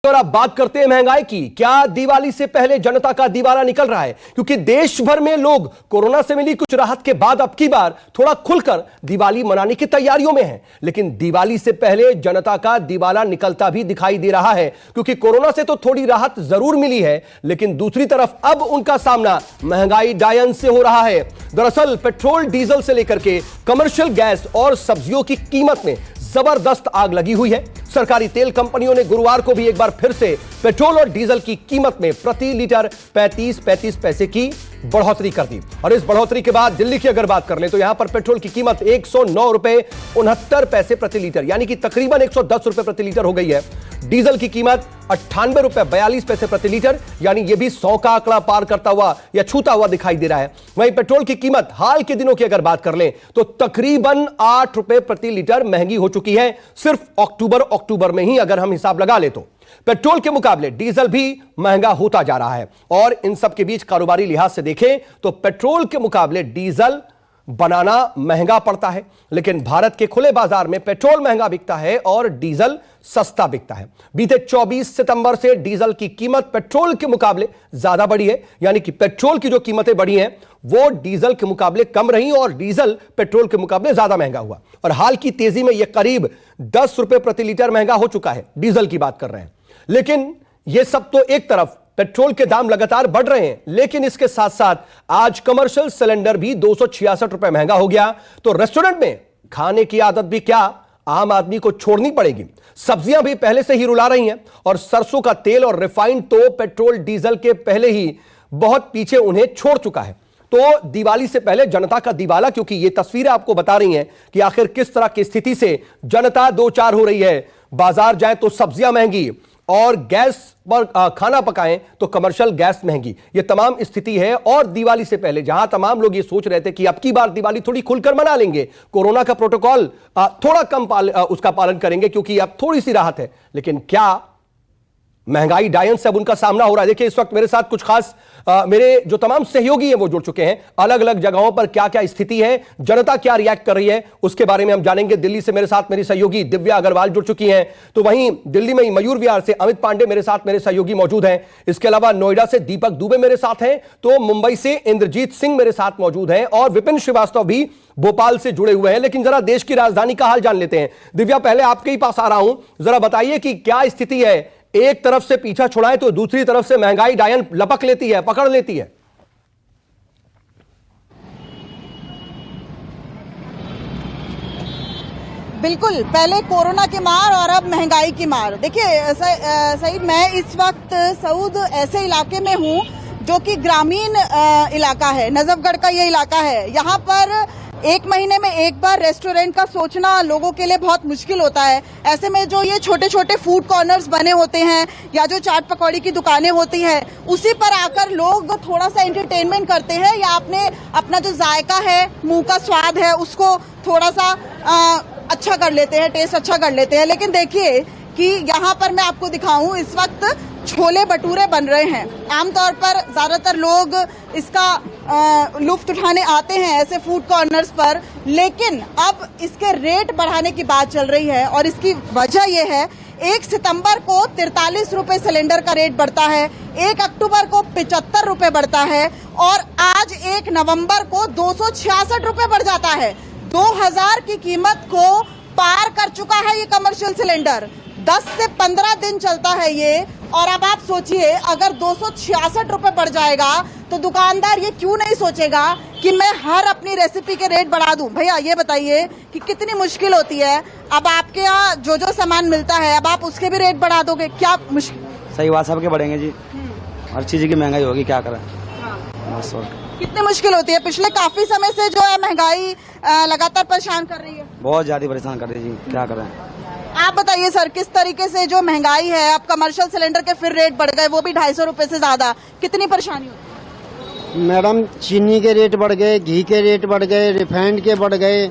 और अब बात करते हैं महंगाई की। क्या दिवाली से पहले जनता का दिवाला निकल रहा है? क्योंकि देश भर में लोग कोरोना से मिली कुछ राहत के बाद अब की बार थोड़ा खुलकर दिवाली मनाने की तैयारियों में हैं। लेकिन दिवाली से पहले जनता का दिवाला निकलता भी दिखाई दे रहा है, क्योंकि कोरोना से तो थोड़ी राहत जरूर मिली है, लेकिन दूसरी तरफ अब उनका सामना महंगाई डायन से हो रहा है। दरअसल पेट्रोल डीजल से लेकर के कमर्शियल गैस और सब्जियों की कीमत में जबरदस्त आग लगी हुई है। सरकारी तेल कंपनियों ने गुरुवार को भी एक बार फिर से पेट्रोल और डीजल की कीमत में प्रति लीटर 35 पैसे की बढ़ोतरी कर दी। और इस बढ़ोतरी के बाद दिल्ली की अगर बात कर लें तो यहां पर पेट्रोल की कीमत 109 रुपए 69 पैसे प्रति लीटर, यानी कि तकरीबन 110 रुपए प्रति लीटर हो गई है। डीजल की कीमत 98 रुपए 42 पैसे प्रति लीटर, यानी यह भी 100 का आंकड़ा पार करता हुआ या छूता हुआ दिखाई दे रहा है। वहीं पेट्रोल की कीमत हाल के दिनों की अगर बात कर लें तो तकरीबन 8 रुपए प्रति लीटर महंगी हो चुकी है, सिर्फ अक्टूबर में ही अगर हम हिसाब लगा ले तो पेट्रोल के मुकाबले डीजल भी महंगा होता जा रहा है। और इन सब के बीच कारोबारी लिहाज से देखें तो पेट्रोल के मुकाबले डीजल बनाना महंगा पड़ता है, लेकिन भारत के खुले बाजार में पेट्रोल महंगा बिकता है और डीजल सस्ता बिकता है। बीते 24 सितंबर से डीजल की कीमत पेट्रोल के मुकाबले ज्यादा बढ़ी है, यानी कि पेट्रोल की जो कीमतें बढ़ी हैं वो डीजल के मुकाबले कम रही और डीजल पेट्रोल के मुकाबले ज्यादा महंगा हुआ। और हाल की तेजी में यह करीब 10 रुपए प्रति लीटर महंगा हो चुका है। डीजल की बात कर रहे हैं, लेकिन यह सब तो एक तरफ, पेट्रोल के दाम लगातार बढ़ रहे हैं, लेकिन इसके साथ साथ आज कमर्शियल सिलेंडर भी 266 रुपए महंगा हो गया। तो रेस्टोरेंट में खाने की आदत भी क्या आम आदमी को छोड़नी पड़ेगी। सब्जियां भी पहले से ही रुला रही हैं और सरसों का तेल और रिफाइंड तो पेट्रोल डीजल के पहले ही बहुत पीछे उन्हें छोड़ चुका है। तो दिवाली से पहले जनता का दिवाला, क्योंकि ये तस्वीरें आपको बता रही हैं कि आखिर किस तरह की स्थिति से जनता दो चार हो रही है। बाजार जाए तो सब्जियां महंगी और गैस पर खाना पकाएं तो कमर्शियल गैस महंगी, ये तमाम स्थिति है। और दिवाली से पहले जहां तमाम लोग ये सोच रहे थे कि अब की बार दिवाली थोड़ी खुलकर मना लेंगे, कोरोना का प्रोटोकॉल थोड़ा कम उसका पालन करेंगे क्योंकि अब थोड़ी सी राहत है, लेकिन क्या महंगाई डायन से अब उनका सामना हो रहा है। देखिए इस वक्त मेरे साथ कुछ खास मेरे जो तमाम सहयोगी हैं वो जुड़ चुके हैं। अलग अलग जगहों पर क्या क्या स्थिति है, जनता क्या रिएक्ट कर रही है, उसके बारे में हम जानेंगे। दिल्ली से मेरे साथ मेरी सहयोगी दिव्या अग्रवाल जुड़ चुकी हैं, तो वहीं दिल्ली में मयूर विहार से अमित पांडे मेरे साथ मेरे सहयोगी मौजूद हैं। इसके अलावा नोएडा से दीपक दुबे मेरे साथ हैं, तो मुंबई से इंद्रजीत सिंह मेरे साथ मौजूद हैं और विपिन श्रीवास्तव भी भोपाल से जुड़े हुए हैं। लेकिन जरा देश की राजधानी का हाल जान लेते हैं। दिव्या, पहले आपके ही पास आ रहा हूं, जरा बताइए कि क्या स्थिति है। एक तरफ से पीछा छुड़ाए तो दूसरी तरफ से महंगाई डायन लपक लेती है, पकड़ लेती है। बिल्कुल, पहले कोरोना की मार और अब महंगाई की मार। देखिए सईद, मैं इस वक्त सऊद ऐसे इलाके में हूं जो कि ग्रामीण इलाका है, नजफगढ़ का ये इलाका है। यहाँ पर एक महीने में एक बार रेस्टोरेंट का सोचना लोगों के लिए बहुत मुश्किल होता है। ऐसे में जो ये छोटे छोटे फूड कॉर्नर्स बने होते हैं या जो चाट पकौड़ी की दुकानें होती हैं, उसी पर आकर लोग थोड़ा सा एंटरटेनमेंट करते हैं या अपना जो जायका है, मुंह का स्वाद है, उसको थोड़ा सा अच्छा कर लेते हैं, टेस्ट अच्छा कर लेते हैं। लेकिन देखिए कि यहाँ पर मैं आपको दिखाऊं, इस वक्त छोले भटूरे बन रहे हैं। आमतौर पर ज्यादातर लोग इसका लुफ्त उठाने आते हैं ऐसे फूड कॉर्नर्स पर, लेकिन अब इसके रेट बढ़ाने की बात चल रही है। और इसकी वजह यह है, 1 सितंबर को 43 रुपए सिलेंडर का रेट बढ़ता है, 1 अक्टूबर को 75 रुपए बढ़ता है और आज 1 नवंबर को 266 रुपए बढ़ जाता है। 2000 की कीमत को पार कर चुका है ये कमर्शियल सिलेंडर। 10 से 15 दिन चलता है ये। और अब आप सोचिए, अगर 266 रुपए बढ़ जाएगा तो दुकानदार ये क्यों नहीं सोचेगा कि मैं हर अपनी रेसिपी के रेट बढ़ा दूं। भैया ये बताइए कि कितनी मुश्किल होती है। अब आपके यहाँ जो जो सामान मिलता है, अब आप उसके भी रेट बढ़ा दोगे, क्या मुश्किल। सही बात, सबके बढ़ेंगे जी, हर चीज की महंगाई होगी, क्या करें। बस और कितनी मुश्किल होती है। पिछले काफी समय से जो है महंगाई लगातार परेशान कर रही है, बहुत ज्यादा परेशान कर रही है जी, क्या करें। आप बताइए सर, किस तरीके से जो महंगाई है, अब कमर्शियल सिलेंडर के फिर रेट बढ़ गए, वो भी 250 रुपए से ज्यादा, कितनी परेशानी होती है। मैडम, चीनी के रेट बढ़ गए, घी के रेट बढ़ गए, रिफाइंड के बढ़ गए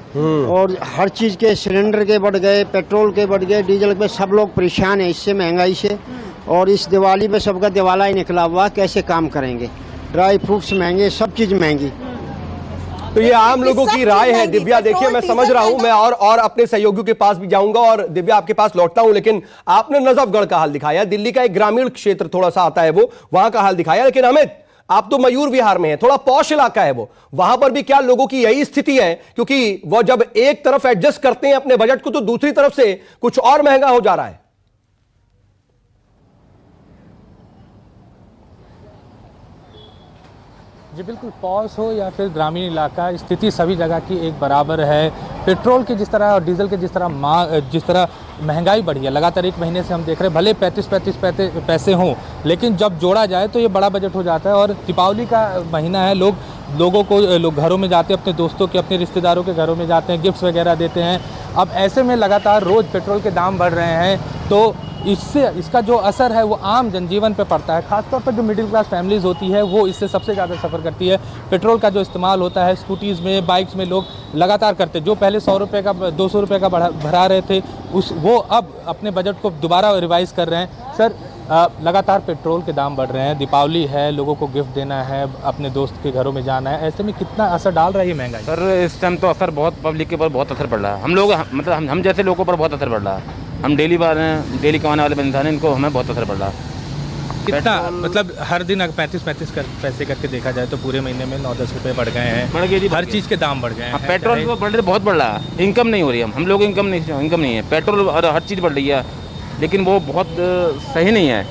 और हर चीज के सिलेंडर के बढ़ गए, पेट्रोल के बढ़ गए, डीजल के। सब लोग परेशान है इससे, महंगाई से। और इस दिवाली में सबका दिवाला ही निकला हुआ, कैसे काम करेंगे। ड्राई फ्रूट्स महंगे, सब चीज महंगी। तो ये आम लोगों की राय है। दिव्या देखिए, मैं समझ रहा हूं, मैं और अपने सहयोगियों के पास भी जाऊंगा और दिव्या आपके पास लौटता हूं, लेकिन आपने नजफगढ़ का हाल दिखाया, दिल्ली का एक ग्रामीण क्षेत्र थोड़ा सा आता है वो, वहां का हाल दिखाया। लेकिन अमित, आप तो मयूर विहार में है, थोड़ा पॉश इलाका है वो, वहां पर भी क्या लोगों की यही स्थिति है? क्योंकि वो जब एक तरफ एडजस्ट करते हैं अपने बजट को तो दूसरी तरफ से कुछ और महंगा हो जा रहा है। जी बिल्कुल, पॉश हो या फिर ग्रामीण इलाका, स्थिति सभी जगह की एक बराबर है। पेट्रोल की जिस तरह और डीजल के जिस तरह महंगाई बढ़ी है लगातार, एक महीने से हम देख रहे हैं, भले 35 पैसे हों, लेकिन जब जोड़ा जाए तो ये बड़ा बजट हो जाता है। और दीपावली का महीना है, लोग घरों में जाते हैं, अपने दोस्तों के, अपने रिश्तेदारों के घरों में जाते हैं, गिफ्ट्स वगैरह देते हैं। अब ऐसे में लगातार रोज़ पेट्रोल के दाम बढ़ रहे हैं, तो इसका जो असर है वो आम जनजीवन पे पड़ता है। खासतौर पर जो मिडिल क्लास फैमिलीज़ होती है वो इससे सबसे ज़्यादा सफ़र करती है। पेट्रोल का जो इस्तेमाल होता है स्कूटीज़ में, बाइक्स में लोग लगातार करते हैं। जो पहले 100 रुपये का 200 रुपये का भरा रहे थे, वो अब अपने बजट को दोबारा रिवाइज़ कर रहे हैं। सर, लगातार पेट्रोल के दाम बढ़ रहे हैं, दीपावली है, लोगों को गिफ्ट देना है, अपने दोस्त के घरों में जाना है, ऐसे में कितना असर डाल रहा है ये महंगाई? सर, इस टाइम तो असर बहुत पब्लिक के ऊपर बहुत असर पड़ रहा है। हम जैसे लोगों पर बहुत असर पड़ रहा है। हम डेली कमाने वाले इंसान हैं, इनको हमें बहुत असर पड़ रहा है। कितना, मतलब हर दिन अगर 35 पैसे करके देखा जाए तो पूरे महीने में 9-10 रुपये बढ़ गए हैं। बढ़ गए जी, हर चीज़ के दाम बढ़ गए हैं। पेट्रोल को बढ़ रहे बहुत बढ़ रहा है, इनकम नहीं हो रही है। हम लोग इनकम नहीं है, पेट्रोल और हर चीज़ बढ़ रही है, लेकिन वो बहुत सही नहीं है।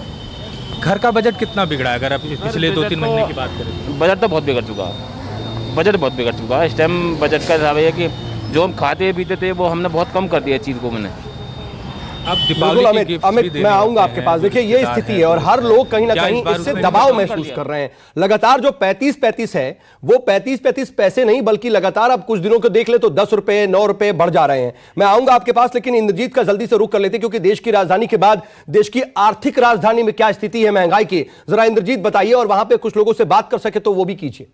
घर का बजट कितना बिगड़ा है अगर आप पिछले 2-3 महीने की बात करें? बजट तो बहुत बिगड़ चुका है। इस टाइम बजट का हिसाब है कि जो हम खाते पीते थे वो हमने बहुत कम कर दिया चीज़ को। मैंने अब अमित, मैं आऊंगा आपके पास। देखिए, ये स्थिति है और हर लोग कहीं ना कहीं इससे दबाव महसूस कर रहे हैं। लगातार जो 35 है वो 35 पैसे नहीं, बल्कि लगातार अब कुछ दिनों को देख ले तो 10 रुपए 9 रुपए बढ़ जा रहे हैं। मैं आऊंगा आपके पास, लेकिन इंद्रजीत का जल्दी से रुख कर लेते हैं, क्योंकि देश की राजधानी के बाद देश की आर्थिक राजधानी में क्या स्थिति है महंगाई की, जरा इंद्रजीत बताइए, और वहां पर कुछ लोगों से बात कर सके तो वो भी कीजिए।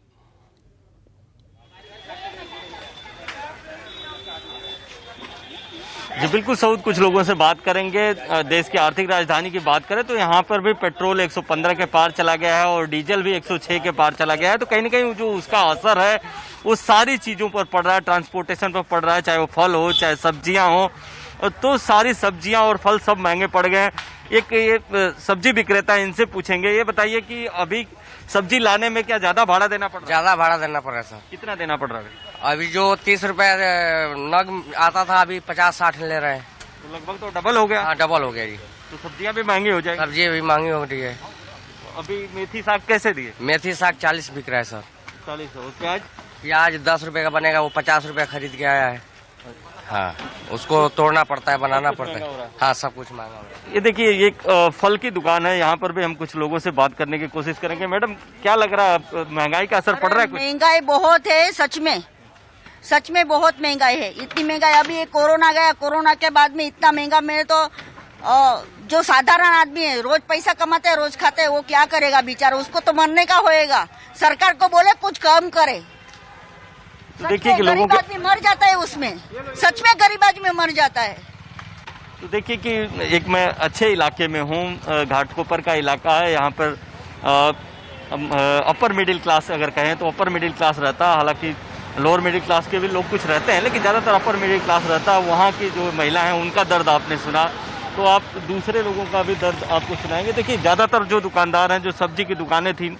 जी बिल्कुल सऊद, कुछ लोगों से बात करेंगे। देश की आर्थिक राजधानी की बात करें तो यहाँ पर भी पेट्रोल 115 के पार चला गया है और डीजल भी 106 के पार चला गया है। तो कहीं ना कहीं जो उसका असर है वो सारी चीज़ों पर पड़ रहा है, ट्रांसपोर्टेशन पर पड़ रहा है, चाहे वो फल हो चाहे सब्जियाँ हो, तो सारी सब्जियाँ और फल सब महंगे पड़ गए हैं। ये सब्जी विक्रेता, इनसे पूछेंगे। ये बताइए कि अभी सब्जी लाने में क्या ज्यादा भाड़ा देना पड़ रहा है? ज्यादा भाड़ा देना पड़ रहा है सर। कितना देना पड़ रहा है? अभी जो 30 रुपए नग आता था अभी 50-60 ले रहे हैं। तो लगभग तो डबल हो गया। हाँ, डबल हो गया जी। तो सब्जियां भी महंगी हो जाएगी। सब्जी भी महंगी हो रही है। अभी मेथी साग कैसे दिए? मेथी साग 40 बिक रहा है सर। 40। और प्याज? प्याज 10 रुपए का बनेगा, वो 50 रुपए खरीद के आया है। हाँ, उसको तोड़ना पड़ता है, बनाना पड़ता है। हाँ, सब कुछ महंगा हो रहा है। ये देखिए, ये एक फल की दुकान है, यहाँ पर भी हम कुछ लोगों से बात करने की कोशिश करेंगे। मैडम, क्या लग रहा है, महंगाई का असर पड़ रहा है कुछ? महंगाई बहुत है, सच में बहुत महंगाई है। इतनी महंगाई, अभी ये कोरोना गया, कोरोना के बाद में इतना महंगा। मेरे तो जो साधारण आदमी है, रोज पैसा कमाते हैं, रोज खाते हैं, वो क्या करेगा बेचारा? उसको तो मरने का होएगा। सरकार को बोले कुछ कम करे। तो देखिए कि लोगों गरीब आदमी मर जाता है उसमें, सच में गरीब आदमी मर जाता है। तो देखिए कि एक मैं अच्छे इलाके में हूँ, घाटकोपर का इलाका है। यहाँ पर अपर मिडिल क्लास अगर कहें तो अपर मिडिल क्लास रहता है। हालांकि लोअर मिडिल क्लास के भी लोग कुछ रहते हैं, लेकिन ज़्यादातर अपर मिडिल क्लास रहता है। वहाँ की जो महिला हैं उनका दर्द आपने सुना, तो आप दूसरे लोगों का भी दर्द आपको सुनाएंगे। देखिए, ज़्यादातर जो दुकानदार हैं, जो सब्जी की दुकानें थी,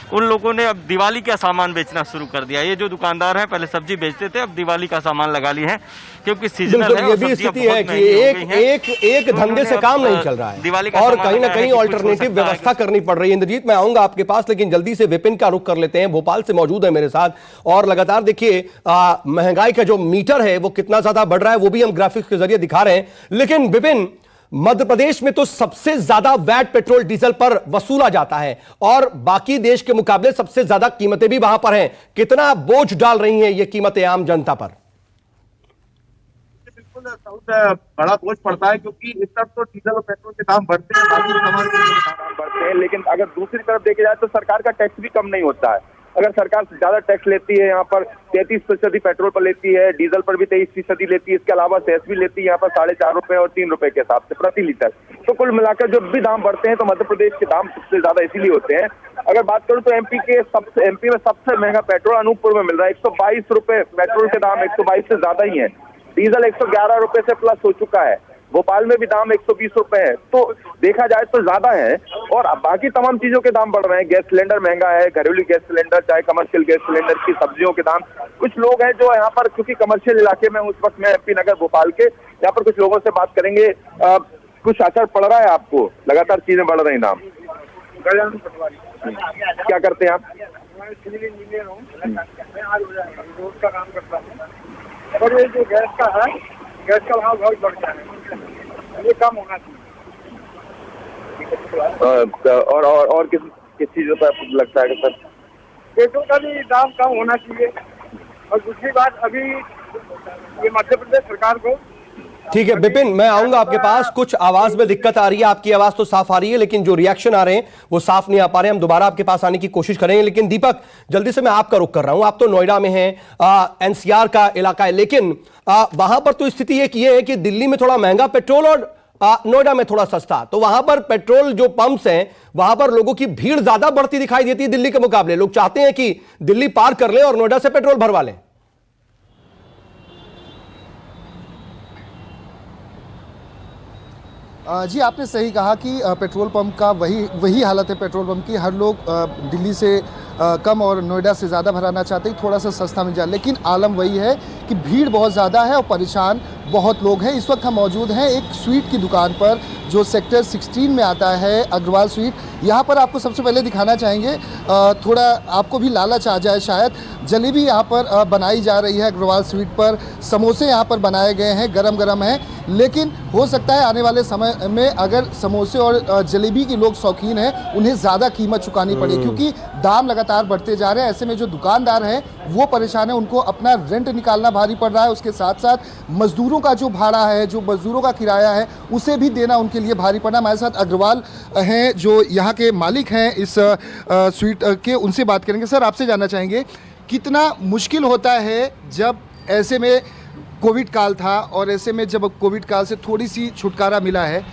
उन लोगों ने अब दिवाली का सामान बेचना शुरू कर दिया। ये जो दुकानदार हैं पहले सब्जी बेचते थे, अब दिवाली का सामान लगा लिए हैं, क्योंकि सीजनल है। ये भी स्थिति है कि एक धंधे से काम नहीं चल रहा है दिवाली का और कहीं ना कहीं ऑल्टरनेटिव व्यवस्था करनी पड़ रही है। इंद्रजीत, मैं आऊंगा आपके पास, लेकिन जल्दी से विपिन का रुख कर लेते हैं। भोपाल से मौजूद है मेरे साथ, और लगातार देखिए महंगाई का जो मीटर है वो कितना ज्यादा बढ़ रहा है, वो भी हम ग्राफिक्स के जरिए दिखा रहे हैं। लेकिन विपिन, मध्य प्रदेश में तो सबसे ज्यादा वैट पेट्रोल डीजल पर वसूला जाता है और बाकी देश के मुकाबले सबसे ज्यादा कीमतें भी वहां पर हैं। कितना बोझ डाल रही हैं ये कीमतें आम जनता पर? बिल्कुल बड़ा बोझ पड़ता है, क्योंकि इस तरफ तो डीजल और पेट्रोल के दाम बढ़ते हैं, बाकी सामान के दाम बढ़ते हैं, लेकिन अगर दूसरी तरफ देखे जाए तो सरकार का टैक्स भी कम नहीं होता है। अगर सरकार ज्यादा टैक्स लेती है, यहाँ पर 33% पेट्रोल पर लेती है, डीजल पर भी 23% लेती है, इसके अलावा सेस भी लेती है यहाँ पर 4.5 रुपए और 3 रुपए के हिसाब से प्रति लीटर। तो कुल मिलाकर जो भी दाम बढ़ते हैं तो मध्य प्रदेश के दाम सबसे ज्यादा इसीलिए होते हैं। अगर बात करूं तो एमपी में सबसे महंगा पेट्रोल अनूपपुर में मिल रहा है, 122 रुपए पेट्रोल के दाम 122 से ज्यादा ही है। डीजल 111 रुपए से प्लस हो चुका है। भोपाल में भी दाम 120 रुपए है, तो देखा जाए तो ज्यादा है। और बाकी तमाम चीजों के दाम बढ़ रहे हैं। गैस सिलेंडर महंगा है, घरेलू गैस सिलेंडर चाहे कमर्शियल गैस सिलेंडर की, सब्जियों के दाम। कुछ लोग हैं जो यहाँ पर, क्योंकि कमर्शियल इलाके में उस वक्त मैं एमपी नगर भोपाल के, यहाँ पर कुछ लोगों से बात करेंगे। कुछ असर पड़ रहा है आपको? लगातार चीजें बढ़ रही दाम। क्या करते हैं आप? सिविल इंजीनियर हूँ, मैं आज रोड का काम करता हूँ। और ये जो गैस का है, गैस का भाव बहुत बढ़ गया है, ये कम होना चाहिए। और किस चीजों पर आपको लगता है कि सर पेट्रोल का भी दाम कम होना चाहिए। और दूसरी बात, अभी ये मध्य प्रदेश सरकार को, ठीक है विपिन, मैं आऊंगा आपके पास। कुछ आवाज में दिक्कत आ रही है, आपकी आवाज तो साफ आ रही है लेकिन जो रिएक्शन आ रहे हैं वो साफ नहीं आ पा रहे। हम दोबारा आपके पास आने की कोशिश करेंगे। लेकिन दीपक, जल्दी से मैं आपका रुख कर रहा हूं। आप तो नोएडा में हैं, एनसीआर का इलाका है, लेकिन वहां पर तो स्थिति एक ये है कि दिल्ली में थोड़ा महंगा पेट्रोल और नोएडा में थोड़ा सस्ता। तो वहां पर पेट्रोल जो पंप्स हैं वहां पर लोगों की भीड़ ज्यादा बढ़ती दिखाई देती है दिल्ली के मुकाबले। लोग चाहते हैं कि दिल्ली पार कर लें और नोएडा से पेट्रोल भरवा लें। जी, आपने सही कहा कि पेट्रोल पंप का वही हालत है पेट्रोल पंप की। हर लोग दिल्ली से कम और नोएडा से ज़्यादा भराना चाहते हैं, थोड़ा सा सस्ता मिल जाए। लेकिन आलम वही है कि भीड़ बहुत ज़्यादा है और परेशान बहुत लोग हैं। इस वक्त हम मौजूद हैं एक स्वीट की दुकान पर जो सेक्टर 16 में आता है, अग्रवाल स्वीट। यहाँ पर आपको सबसे पहले दिखाना चाहेंगे, थोड़ा आपको भी लालच आ जाए शायद। जलेबी यहाँ पर बनाई जा रही है अग्रवाल स्वीट पर। समोसे यहाँ पर बनाए गए हैं, गरम गरम हैं। लेकिन हो सकता है आने वाले समय में अगर समोसे और जलेबी के लोग शौकीन हैं, उन्हें ज़्यादा कीमत चुकानी पड़े, क्योंकि दाम लगातार बढ़ते जा रहे हैं। ऐसे में जो दुकानदार हैं वो परेशान है, उनको अपना रेंट निकालना भारी पड़ रहा है। उसके साथ साथ मजदूरों का जो भाड़ा है, जो मजदूरों का किराया है, उसे भी देना उनके लिए भारी पड़ा। हमारे साथ अग्रवाल हैं जो यहाँ के मालिक हैं इस स्वीट के, उनसे बात करेंगे। सर, आपसे जानना चाहेंगे कितना मुश्किल होता है जब ऐसे में कोविड काल था और ऐसे में जब कोविड काल से थोड़ी सी छुटकारा मिला है,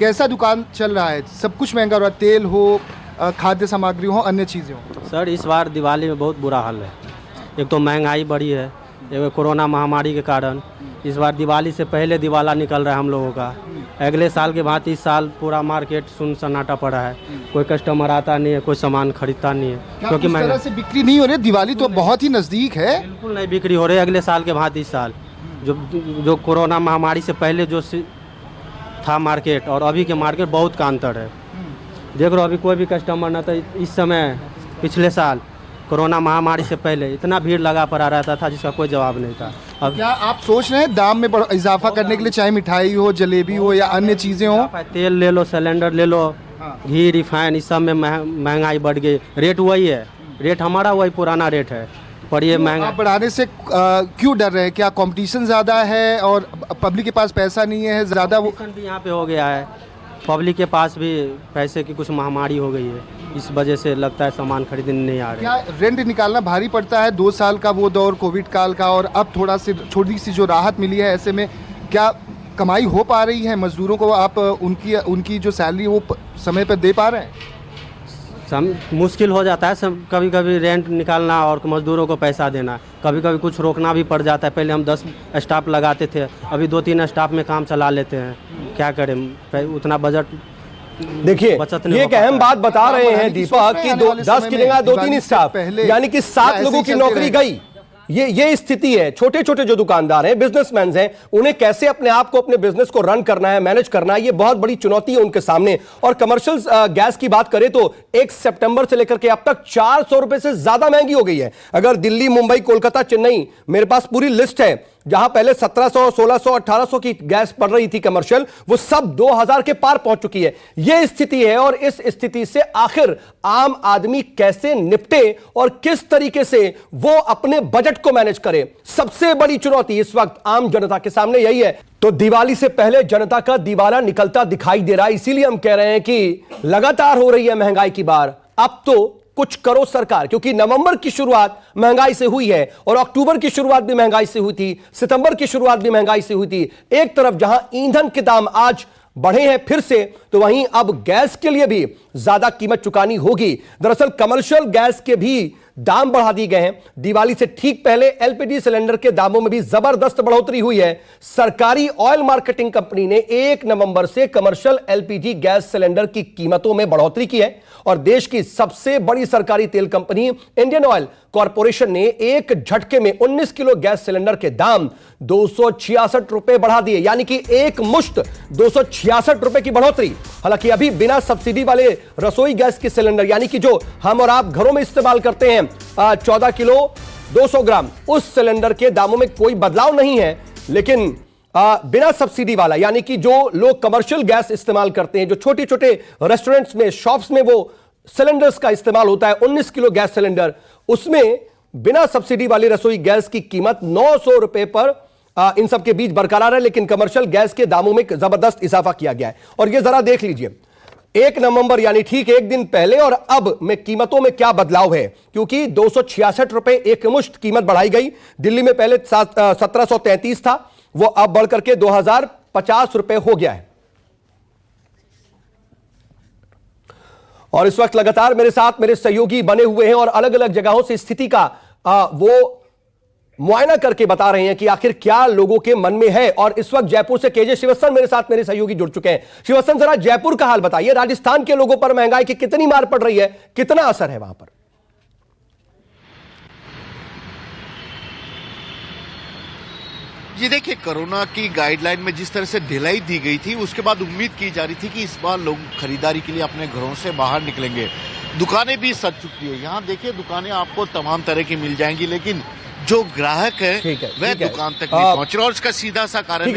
कैसा दुकान चल रहा है? सब कुछ महंगा हो रहा है, तेल हो, खाद्य सामग्री हो, अन्य चीज़ें हो। सर, इस बार दिवाली में बहुत बुरा हाल है। एक तो महंगाई बढ़ी है, एक कोरोना महामारी के कारण इस बार दिवाली से पहले दिवाला निकल रहा है हम लोगों का। अगले साल के भांति इस साल पूरा मार्केट सुन सन्नाटा पड़ा है, कोई कस्टमर आता नहीं है, कोई सामान खरीदता नहीं है, क्योंकि इस तरह से बिक्री नहीं हो रही। दिवाली तो बहुत ही नज़दीक है। बिल्कुल नहीं बिक्री हो रही है अगले साल के भांति। इस साल जो कोरोना महामारी से पहले जो था मार्केट और अभी के मार्केट बहुत का अंतर है। देख रहे हो, अभी कोई भी कस्टमर ना था। इस समय पिछले साल कोरोना महामारी से पहले इतना भीड़ लगा पड़ा रहता था जिसका कोई जवाब नहीं था। अब क्या आप सोच रहे हैं दाम में इजाफा करने के लिए, चाहे मिठाई हो, जलेबी हो या अन्य चीज़ें हो? तेल ले लो, सिलेंडर ले लो, घी, रिफाइन, इस सब में महंगाई बढ़ गई। रेट वही है, रेट हमारा वही पुराना रेट है, पर ये महंगा बढ़ाने से क्यों डर रहे हैं? क्या कंपटीशन ज़्यादा है और पब्लिक के पास पैसा नहीं है ज़्यादा? वो भी यहाँ पे हो गया है, पब्लिक के पास भी पैसे की कुछ महामारी हो गई है, इस वजह से लगता है सामान खरीदने नहीं आ रहे। क्या रेंट निकालना भारी पड़ता है? 2 साल का वो दौर कोविड काल का और अब छोटी सी जो राहत मिली है, ऐसे में क्या कमाई हो पा रही है मजदूरों को? आप उनकी जो सैलरी वो समय पर दे पा रहे हैं? मुश्किल हो जाता है कभी कभी रेंट निकालना और मजदूरों को पैसा देना। कभी कभी कुछ रोकना भी पड़ जाता है। पहले हम 10 स्टाफ लगाते थे, अभी 2-3 स्टाफ में काम चला लेते हैं। क्या करें, उतना बजट देखिए, ये एक अहम बात बता रहे हैं दीपक कि 10 की जगह 2-3 स्टाफ, यानी कि 7 लोगों की नौकरी गई। ये स्थिति है। छोटे छोटे जो दुकानदार हैं, बिजनेसमैन हैं, उन्हें कैसे अपने आप को, अपने बिजनेस को रन करना है, मैनेज करना है, ये बहुत बड़ी चुनौती है उनके सामने। और कमर्शियल गैस की बात करें तो 1 सितंबर से लेकर के अब तक 400 रुपए से ज्यादा महंगी हो गई है। अगर दिल्ली, मुंबई, कोलकाता, चेन्नई, मेरे पास पूरी लिस्ट है, जहां पहले 1700, 1600, 1800 की गैस पड़ रही थी कमर्शियल, वो सब 2000 के पार पहुंच चुकी है। यह स्थिति है और इस स्थिति से आखिर आम आदमी कैसे निपटे और किस तरीके से वो अपने बजट को मैनेज करे, सबसे बड़ी चुनौती इस वक्त आम जनता के सामने यही है। तो दिवाली से पहले जनता का दिवाला निकलता दिखाई दे रहा है। इसीलिए हम कह रहे हैं कि लगातार हो रही है महंगाई की बार, अब तो कुछ करो सरकार, क्योंकि नवंबर की शुरुआत महंगाई से हुई है और अक्टूबर की शुरुआत भी महंगाई से हुई थी, सितंबर की शुरुआत भी महंगाई से हुई थी। एक तरफ जहां ईंधन के दाम आज बढ़े हैं फिर से, तो वहीं अब गैस के लिए भी ज्यादा कीमत चुकानी होगी। दरअसल कमर्शियल गैस के भी दाम बढ़ा दिए गए हैं। दिवाली से ठीक पहले एलपीजी सिलेंडर के दामों में भी जबरदस्त बढ़ोतरी हुई है। सरकारी ऑयल मार्केटिंग कंपनी ने 1 नवंबर से कमर्शियल एलपीजी गैस सिलेंडर की कीमतों में बढ़ोतरी की है और देश की सबसे बड़ी सरकारी तेल कंपनी इंडियन ऑयल कॉर्पोरेशन ने एक झटके में 19 किलो गैस सिलेंडर के दाम 266 रुपए बढ़ा दिए, यानी कि एक मुश्त 266 रुपए की बढ़ोतरी। हालांकि अभी बिना सब्सिडी वाले रसोई गैस के सिलेंडर, यानी कि जो हम और आप घरों में इस्तेमाल करते हैं 14 किलो 200 ग्राम, उस सिलेंडर के दामों में कोई बदलाव नहीं है। लेकिन बिना सब्सिडी वाला, यानी कि जो लोग कमर्शियल गैस इस्तेमाल करते हैं, जो छोटे छोटे रेस्टोरेंट्स में, शॉप्स में वो सिलेंडर्स का इस्तेमाल होता है, 19 किलो गैस सिलेंडर, उसमें बिना सब्सिडी वाली रसोई गैस की कीमत 900 रुपए पर इन सब के बीच बरकरार है। लेकिन कमर्शियल गैस के दामों में जबरदस्त इजाफा किया गया है। और ये जरा देख लीजिए, 1 नवंबर यानी ठीक एक दिन पहले और अब में कीमतों में क्या बदलाव है, क्योंकि 266 रुपए एक मुश्त कीमत बढ़ाई गई। दिल्ली में पहले 1733 था, वो अब बढ़कर के 2050 रुपए हो गया है। और इस वक्त लगातार मेरे साथ मेरे सहयोगी बने हुए हैं और अलग अलग जगहों से स्थिति का वो मुआयना करके बता रहे हैं कि आखिर क्या लोगों के मन में है। और इस वक्त जयपुर से केजे श्रीवत्सन मेरे साथ मेरे सहयोगी जुड़ चुके हैं। श्रीवत्सन, जरा जयपुर का हाल बताइए, राजस्थान के लोगों पर महंगाई की कितनी मार पड़ रही है, कितना असर है वहां पर? जी देखिए, कोरोना की गाइडलाइन में जिस तरह से ढिलाई दी गई थी, उसके बाद उम्मीद की जा रही थी कि इस बार लोग खरीदारी के लिए अपने घरों से बाहर निकलेंगे। दुकानें भी सज चुकी है। यहाँ देखिए, दुकानें आपको तमाम तरह की मिल जाएंगी, लेकिन जो ग्राहक है वह दुकान तक नहीं पहुंच रहा और इसका सीधा सा कारण